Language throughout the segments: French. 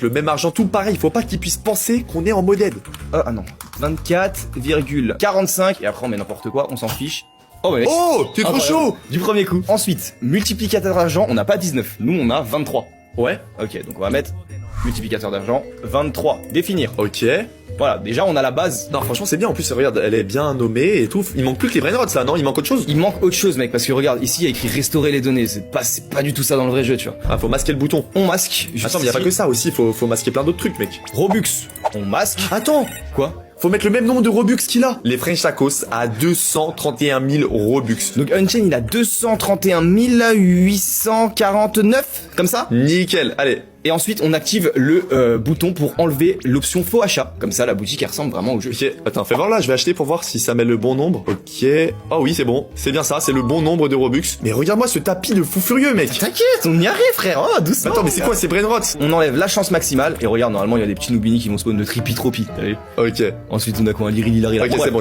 Le même argent, tout pareil, faut pas qu'ils puissent penser qu'on est en modèle. Ah non, 24,45 et après on met n'importe quoi, on s'en fiche. Oh ouais. Oh, t'es trop chaud. Du premier coup. Ensuite, multiplicateur d'argent, on n'a pas 19, nous on a 23. Ouais. Ok, donc on va mettre multiplicateur d'argent, 23, définir. Ok. Voilà, déjà on a la base. Non, franchement, c'est bien. En plus, regarde, elle est bien nommée et tout. Il manque plus que les brain rods, ça, non? Il manque autre chose? Il manque autre chose, mec, parce que regarde, ici il y a écrit restaurer les données, c'est pas du tout ça dans le vrai jeu, tu vois. Ah, faut masquer le bouton. On masque. Attends, mais y a pas que ça aussi, faut masquer plein d'autres trucs, mec. Robux, on masque. Attends, Quoi? faut mettre le même nombre de Robux qu'il a. Les French Tacos à 231 000 Robux. Donc Unchained il a 231 849, comme ça. Nickel, allez. Et ensuite on active le bouton pour enlever l'option faux achat. Comme ça la boutique elle ressemble vraiment au jeu. Ok, attends, fais voir là, je vais acheter pour voir si ça met le bon nombre. Ok. Oh oui, c'est bon. C'est bien ça, c'est le bon nombre de Robux. Mais regarde-moi ce tapis de fou furieux, mec. T'inquiète, on y arrive frère, oh doucement. Attends, mais c'est quoi ces brain rods? On enlève la chance maximale et regarde normalement il y a des petits noobini qui vont spawn de tripi. T'as vu? Ok. Ensuite on a quoi un liri. Ok,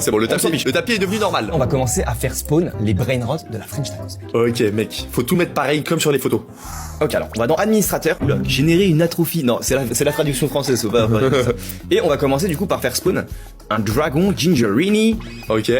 c'est bon, le On s'en tapis fiche. est devenu normal. On va commencer à faire spawn les brain rods de la French Tacos. Ok, mec, faut tout mettre pareil comme sur les photos. Ok, alors on va dans administrateur. Oula, générer une atrophie. Non, c'est la traduction française, faut pas dire ça. Et on va commencer du coup par faire spawn un dragon gingerini. Ok.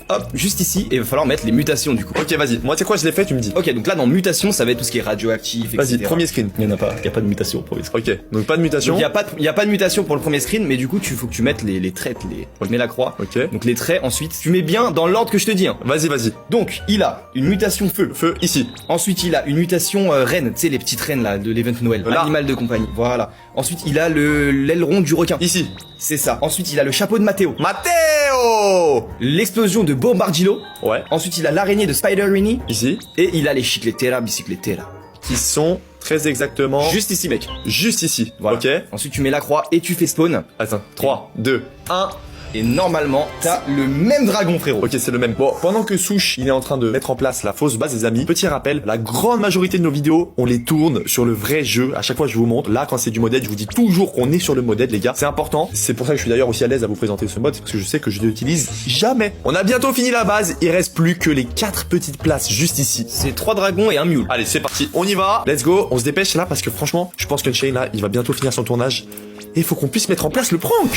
Hop, juste ici, et il va falloir mettre les mutations du coup. Ok, vas-y. Moi, tu sais quoi, je l'ai fait, tu me dis. Ok, donc là dans mutation, ça va être tout ce qui est radioactif, etc. Vas-y, premier screen. Il y en a pas, de mutation pour les screens. Ok, donc pas de mutation. Donc il y a pas de mutation pour le premier screen, mais du coup, faut que tu mettes les traits, je mets la croix. Ok. Donc les traits, ensuite, tu mets bien dans l'ordre que je te dis. Hein. Vas-y. Donc, il a une mutation feu. Feu, ici. Ensuite, il a une mutation reine, tu sais, les petites reines là, de l'event Noël. Là. Animal de compagnie. Voilà. Ensuite, il a l'aileron du requin. Ici. C'est ça. Ensuite, il a le chapeau de Matteo. Matteo. L'explosion de Bombardilo. Ouais. Ensuite, il a l'araignée de Spider-Rini. Ici. Et il a les chicletera, bicicletera. Qui sont très exactement... Juste ici, mec. Juste ici. Voilà. Ok. Ensuite, tu mets la croix et tu fais spawn. Attends. 3, 2, 1... Et normalement, t'as le même dragon, frérot. Ok, c'est le même. Bon, pendant que Souche, il est en train de mettre en place la fausse base des amis, petit rappel, la grande majorité de nos vidéos, on les tourne sur le vrai jeu. À chaque fois, je vous montre. Là, quand c'est du modèle, je vous dis toujours qu'on est sur le modèle, les gars. C'est important. C'est pour ça que je suis d'ailleurs aussi à l'aise à vous présenter ce mode, parce que je sais que je ne l'utilise jamais. On a bientôt fini la base. Il reste plus que les 4 petites places juste ici. C'est 3 dragons et un mule. Allez, c'est parti. On y va. Let's go. On se dépêche là, parce que franchement, je pense qu'Unchained, là, il va bientôt finir son tournage. Et il faut qu'on puisse mettre en place le prank.